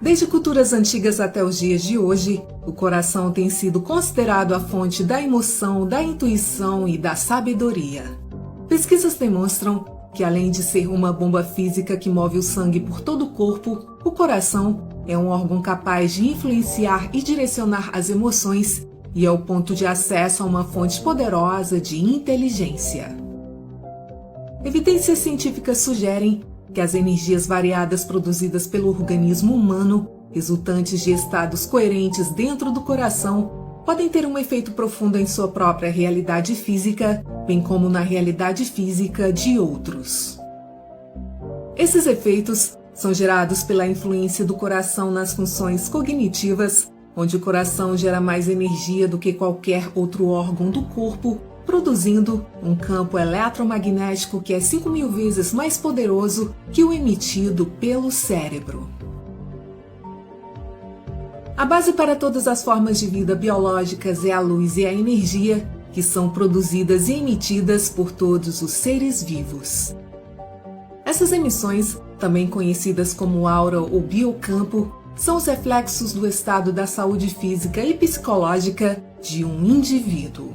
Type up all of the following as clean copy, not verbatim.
Desde culturas antigas até os dias de hoje, o coração tem sido considerado a fonte da emoção, da intuição e da sabedoria. Pesquisas demonstram que, além de ser uma bomba física que move o sangue por todo o corpo, o coração é um órgão capaz de influenciar e direcionar as emoções e é o ponto de acesso a uma fonte poderosa de inteligência. Evidências científicas sugerem que as energias variadas produzidas pelo organismo humano, resultantes de estados coerentes dentro do coração, podem ter um efeito profundo em sua própria realidade física, bem como na realidade física de outros. Esses efeitos são gerados pela influência do coração nas funções cognitivas, onde o coração gera mais energia do que qualquer outro órgão do corpo, produzindo um campo eletromagnético que é 5.000 vezes mais poderoso que o emitido pelo cérebro. A base para todas as formas de vida biológicas é a luz e a energia, que são produzidas e emitidas por todos os seres vivos. Essas emissões, também conhecidas como aura ou biocampo, são os reflexos do estado da saúde física e psicológica de um indivíduo.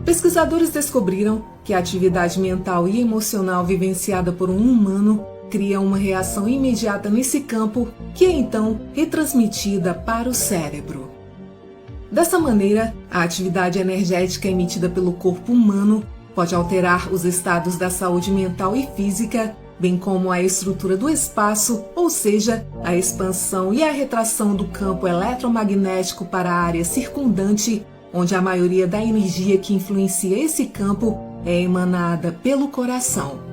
Pesquisadores descobriram que a atividade mental e emocional vivenciada por um humano cria uma reação imediata nesse campo, que é então retransmitida para o cérebro. Dessa maneira, a atividade energética emitida pelo corpo humano pode alterar os estados da saúde mental e física, bem como a estrutura do espaço, ou seja, a expansão e a retração do campo eletromagnético para a área circundante, onde a maioria da energia que influencia esse campo é emanada pelo coração.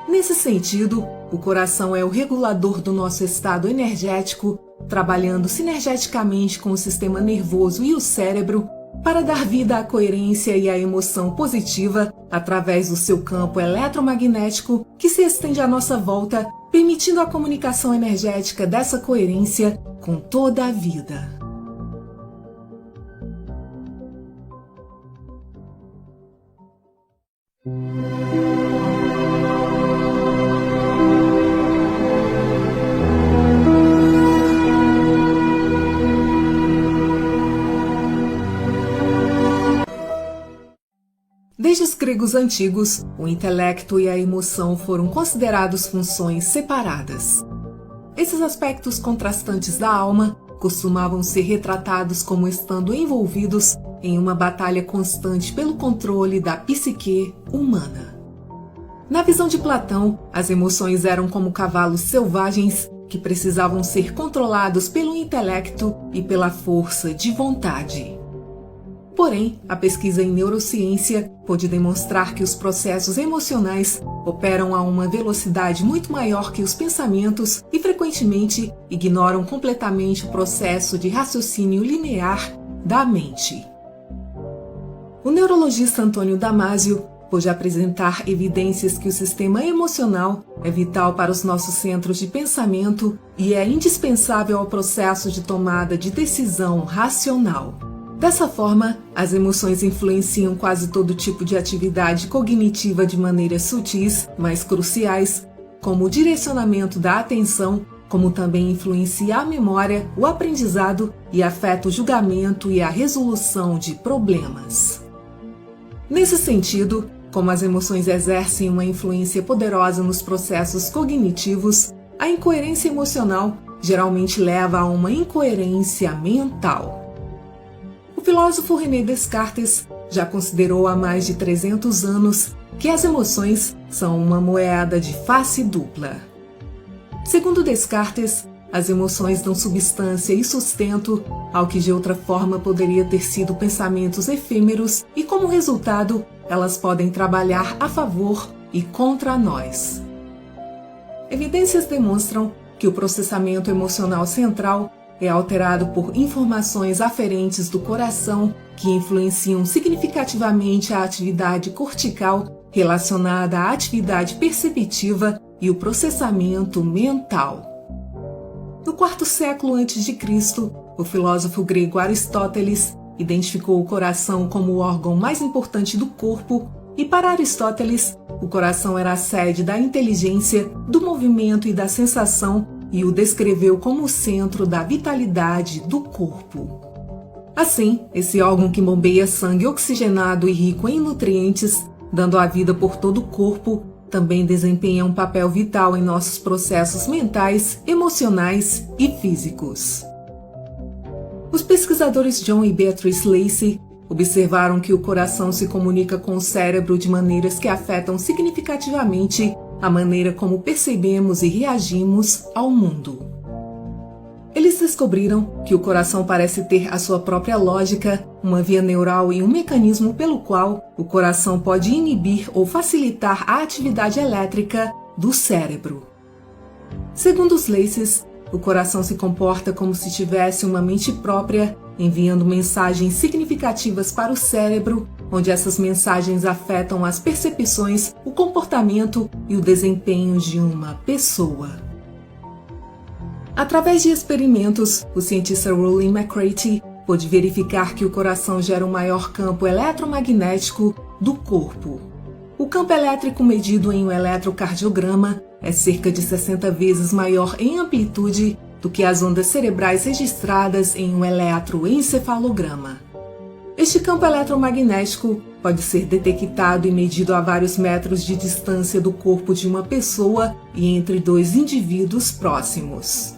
Nesse sentido, o coração é o regulador do nosso estado energético, trabalhando sinergeticamente com o sistema nervoso e o cérebro para dar vida à coerência e à emoção positiva através do seu campo eletromagnético que se estende à nossa volta, permitindo a comunicação energética dessa coerência com toda a vida. Desde os gregos antigos, o intelecto e a emoção foram considerados funções separadas. Esses aspectos contrastantes da alma costumavam ser retratados como estando envolvidos em uma batalha constante pelo controle da psique humana. Na visão de Platão, as emoções eram como cavalos selvagens que precisavam ser controlados pelo intelecto e pela força de vontade. Porém, a pesquisa em neurociência pôde demonstrar que os processos emocionais operam a uma velocidade muito maior que os pensamentos e, frequentemente, ignoram completamente o processo de raciocínio linear da mente. O neurologista Antônio Damasio pôde apresentar evidências que o sistema emocional é vital para os nossos centros de pensamento e é indispensável ao processo de tomada de decisão racional. Dessa forma, as emoções influenciam quase todo tipo de atividade cognitiva de maneiras sutis, mas cruciais, como o direcionamento da atenção, como também influencia a memória, o aprendizado e afeta o julgamento e a resolução de problemas. Nesse sentido, como as emoções exercem uma influência poderosa nos processos cognitivos, a incoerência emocional geralmente leva a uma incoerência mental. O filósofo René Descartes já considerou há mais de 300 anos que as emoções são uma moeda de face dupla. Segundo Descartes, as emoções dão substância e sustento ao que de outra forma poderia ter sido pensamentos efêmeros e, como resultado, elas podem trabalhar a favor e contra nós. Evidências demonstram que o processamento emocional central é alterado por informações aferentes do coração que influenciam significativamente a atividade cortical relacionada à atividade perceptiva e o processamento mental. No quarto século a.C., o filósofo grego Aristóteles identificou o coração como o órgão mais importante do corpo e, para Aristóteles, o coração era a sede da inteligência, do movimento e da sensação e o descreveu como o centro da vitalidade do corpo. Assim, esse órgão que bombeia sangue oxigenado e rico em nutrientes, dando a vida por todo o corpo, também desempenha um papel vital em nossos processos mentais, emocionais e físicos. Os pesquisadores John e Beatrice Lacey observaram que o coração se comunica com o cérebro de maneiras que afetam significativamente a maneira como percebemos e reagimos ao mundo. Eles descobriram que o coração parece ter a sua própria lógica, uma via neural e um mecanismo pelo qual o coração pode inibir ou facilitar a atividade elétrica do cérebro. Segundo os Laceys, o coração se comporta como se tivesse uma mente própria, enviando mensagens significativas para o cérebro, onde essas mensagens afetam as percepções, o comportamento e o desempenho de uma pessoa. Através de experimentos, o cientista Rollin McCarthy pôde verificar que o coração gera o maior campo eletromagnético do corpo. O campo elétrico medido em um eletrocardiograma é cerca de 60 vezes maior em amplitude do que as ondas cerebrais registradas em um eletroencefalograma. Este campo eletromagnético pode ser detectado e medido a vários metros de distância do corpo de uma pessoa e entre dois indivíduos próximos.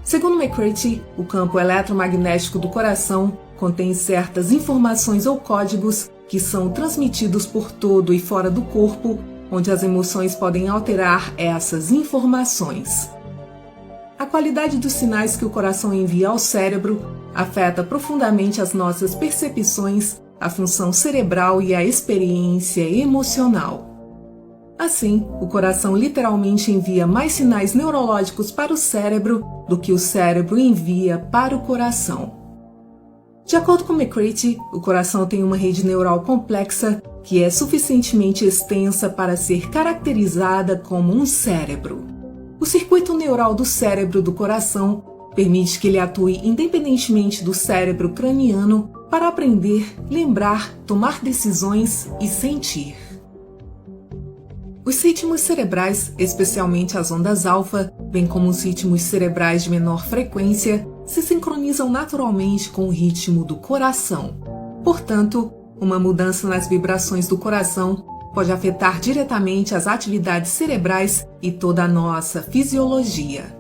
Segundo McCarthy, o campo eletromagnético do coração contém certas informações ou códigos que são transmitidos por todo e fora do corpo, onde as emoções podem alterar essas informações. A qualidade dos sinais que o coração envia ao cérebro afeta profundamente as nossas percepções, a função cerebral e a experiência emocional. Assim, o coração literalmente envia mais sinais neurológicos para o cérebro do que o cérebro envia para o coração. De acordo com McCarthy, o coração tem uma rede neural complexa que é suficientemente extensa para ser caracterizada como um cérebro. O circuito neural do cérebro do coração permite que ele atue independentemente do cérebro craniano para aprender, lembrar, tomar decisões e sentir. Os ritmos cerebrais, especialmente as ondas alfa, bem como os ritmos cerebrais de menor frequência, se sincronizam naturalmente com o ritmo do coração. Portanto, uma mudança nas vibrações do coração pode afetar diretamente as atividades cerebrais e toda a nossa fisiologia.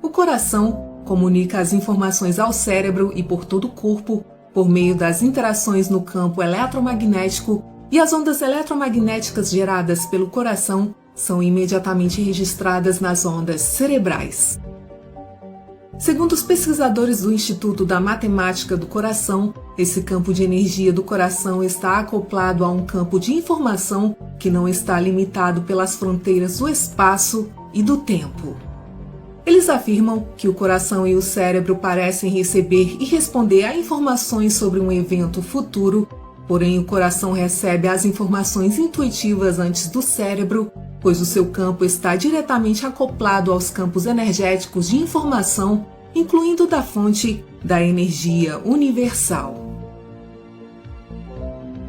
O coração comunica as informações ao cérebro e por todo o corpo por meio das interações no campo eletromagnético, e as ondas eletromagnéticas geradas pelo coração são imediatamente registradas nas ondas cerebrais. Segundo os pesquisadores do Instituto da Matemática do Coração, esse campo de energia do coração está acoplado a um campo de informação que não está limitado pelas fronteiras do espaço e do tempo. Eles afirmam que o coração e o cérebro parecem receber e responder a informações sobre um evento futuro, porém o coração recebe as informações intuitivas antes do cérebro, pois o seu campo está diretamente acoplado aos campos energéticos de informação, incluindo da fonte da energia universal.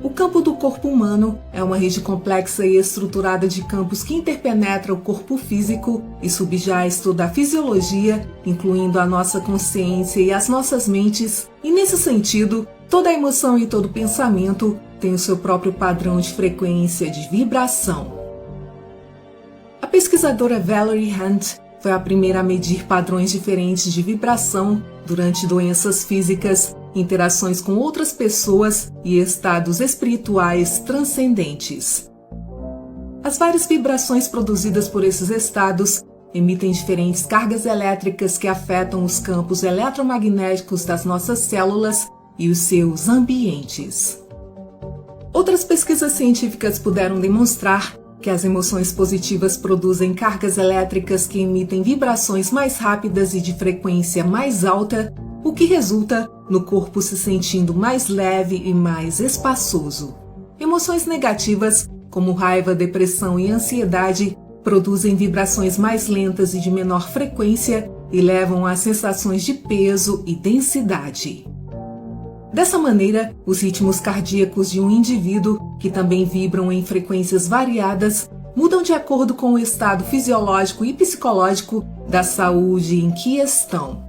O campo do corpo humano é uma rede complexa e estruturada de campos que interpenetra o corpo físico e subjaz toda a fisiologia, incluindo a nossa consciência e as nossas mentes, e nesse sentido, toda emoção e todo pensamento tem o seu próprio padrão de frequência de vibração. A pesquisadora Valerie Hunt foi a primeira a medir padrões diferentes de vibração durante doenças físicas, interações com outras pessoas e estados espirituais transcendentes. As várias vibrações produzidas por esses estados emitem diferentes cargas elétricas que afetam os campos eletromagnéticos das nossas células e os seus ambientes. Outras pesquisas científicas puderam demonstrar que as emoções positivas produzem cargas elétricas que emitem vibrações mais rápidas e de frequência mais alta, o que resulta no corpo se sentindo mais leve e mais espaçoso. Emoções negativas, como raiva, depressão e ansiedade, produzem vibrações mais lentas e de menor frequência e levam a sensações de peso e densidade. Dessa maneira, os ritmos cardíacos de um indivíduo, que também vibram em frequências variadas, mudam de acordo com o estado fisiológico e psicológico da saúde em que estão.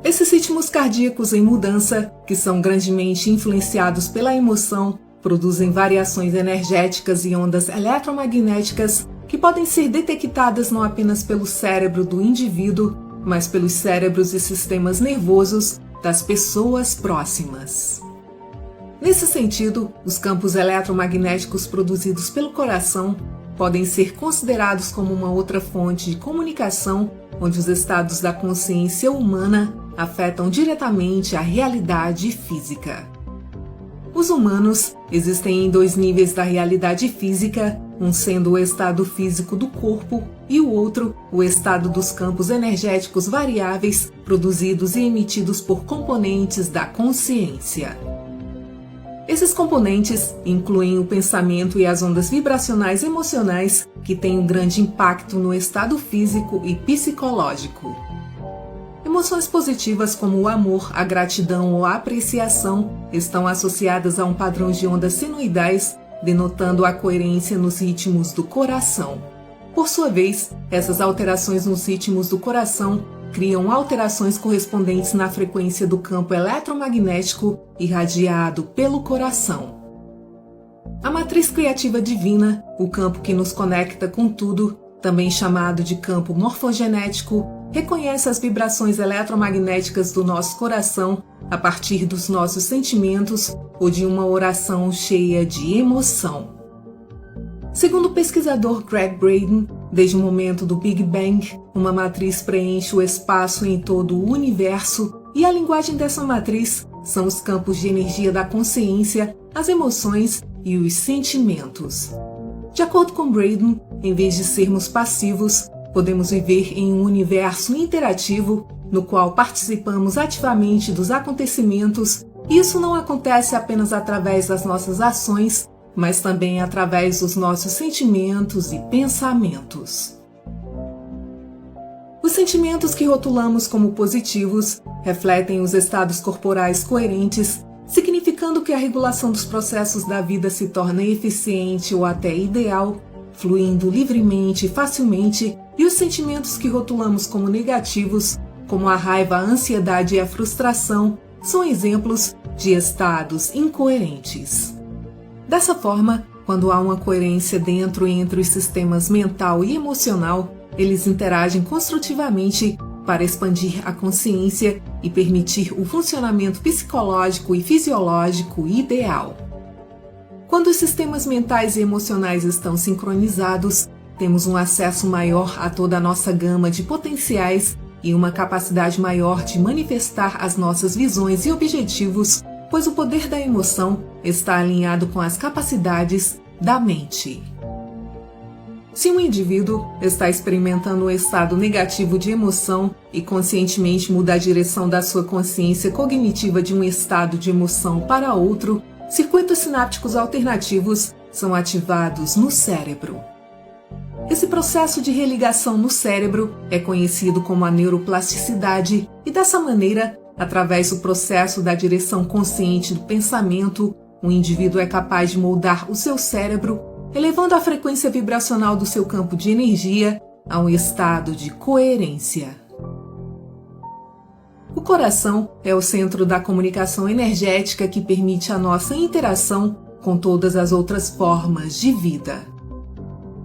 Esses ritmos cardíacos em mudança, que são grandemente influenciados pela emoção, produzem variações energéticas e ondas eletromagnéticas que podem ser detectadas não apenas pelo cérebro do indivíduo, mas pelos cérebros e sistemas nervosos das pessoas próximas. Nesse sentido, os campos eletromagnéticos produzidos pelo coração podem ser considerados como uma outra fonte de comunicação onde os estados da consciência humana afetam diretamente a realidade física. Os humanos existem em dois níveis da realidade física, um sendo o estado físico do corpo e o outro, o estado dos campos energéticos variáveis produzidos e emitidos por componentes da consciência. Esses componentes incluem o pensamento e as ondas vibracionais emocionais que têm um grande impacto no estado físico e psicológico. Emoções positivas como o amor, a gratidão ou a apreciação estão associadas a um padrão de ondas senoidais, denotando a coerência nos ritmos do coração. Por sua vez, essas alterações nos ritmos do coração criam alterações correspondentes na frequência do campo eletromagnético irradiado pelo coração. A matriz criativa divina, o campo que nos conecta com tudo, também chamado de campo morfogenético, reconhece as vibrações eletromagnéticas do nosso coração a partir dos nossos sentimentos ou de uma oração cheia de emoção. Segundo o pesquisador Gregg Braden, desde o momento do Big Bang, uma matriz preenche o espaço em todo o universo e a linguagem dessa matriz são os campos de energia da consciência, as emoções e os sentimentos. De acordo com Braden, em vez de sermos passivos, podemos viver em um universo interativo no qual participamos ativamente dos acontecimentos, e isso não acontece apenas através das nossas ações, mas também através dos nossos sentimentos e pensamentos. Os sentimentos que rotulamos como positivos refletem os estados corporais coerentes, significando que a regulação dos processos da vida se torna eficiente ou até ideal, fluindo livremente e facilmente, e os sentimentos que rotulamos como negativos, como a raiva, a ansiedade e a frustração, são exemplos de estados incoerentes. Dessa forma, quando há uma coerência dentro e entre os sistemas mental e emocional, eles interagem construtivamente para expandir a consciência e permitir o funcionamento psicológico e fisiológico ideal. Quando os sistemas mentais e emocionais estão sincronizados, temos um acesso maior a toda a nossa gama de potenciais e uma capacidade maior de manifestar as nossas visões e objetivos, pois o poder da emoção está alinhado com as capacidades da mente. Se um indivíduo está experimentando um estado negativo de emoção e conscientemente muda a direção da sua consciência cognitiva de um estado de emoção para outro, circuitos sinápticos alternativos são ativados no cérebro. Esse processo de religação no cérebro é conhecido como a neuroplasticidade e, dessa maneira, através do processo da direção consciente do pensamento, o indivíduo é capaz de moldar o seu cérebro, elevando a frequência vibracional do seu campo de energia a um estado de coerência. O coração é o centro da comunicação energética que permite a nossa interação com todas as outras formas de vida.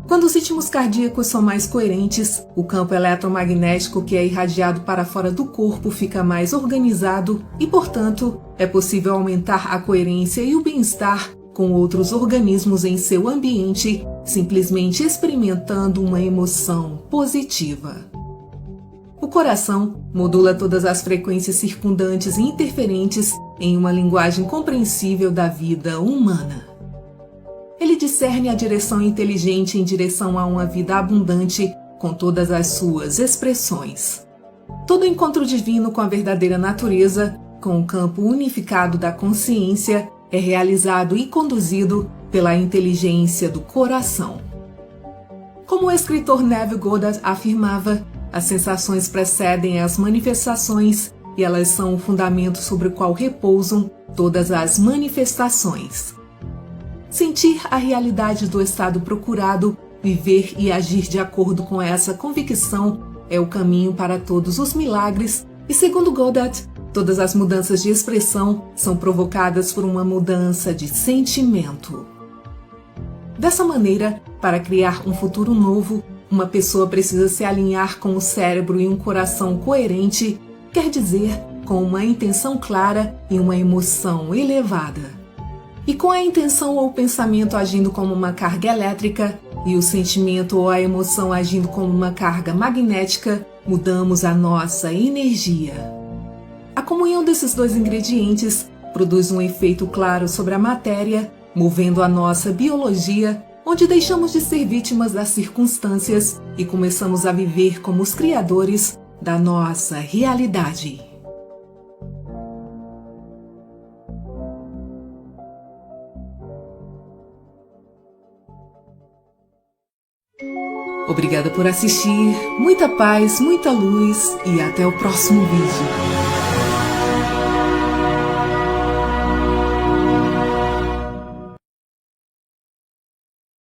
Quando os ritmos cardíacos são mais coerentes, o campo eletromagnético que é irradiado para fora do corpo fica mais organizado e, portanto, é possível aumentar a coerência e o bem-estar com outros organismos em seu ambiente, simplesmente experimentando uma emoção positiva. O coração modula todas as frequências circundantes e interferentes em uma linguagem compreensível da vida humana. Ele discerne a direção inteligente em direção a uma vida abundante com todas as suas expressões. Todo encontro divino com a verdadeira natureza, com o campo unificado da consciência, é realizado e conduzido pela inteligência do coração. Como o escritor Neville Goddard afirmava, as sensações precedem as manifestações e elas são o fundamento sobre o qual repousam todas as manifestações. Sentir a realidade do estado procurado Viver e agir de acordo com essa convicção é o caminho para todos os milagres e, segundo Goddard, todas as mudanças de expressão são provocadas por uma mudança de sentimento. Dessa maneira, para criar um futuro novo, uma pessoa precisa se alinhar com o cérebro e um coração coerente, quer dizer, com uma intenção clara e uma emoção elevada. E com a intenção ou o pensamento agindo como uma carga elétrica e o sentimento ou a emoção agindo como uma carga magnética, mudamos a nossa energia. A comunhão desses dois ingredientes produz um efeito claro sobre a matéria, movendo a nossa biologia, onde deixamos de ser vítimas das circunstâncias e começamos a viver como os criadores da nossa realidade. Obrigada por assistir, muita paz, muita luz e até o próximo vídeo.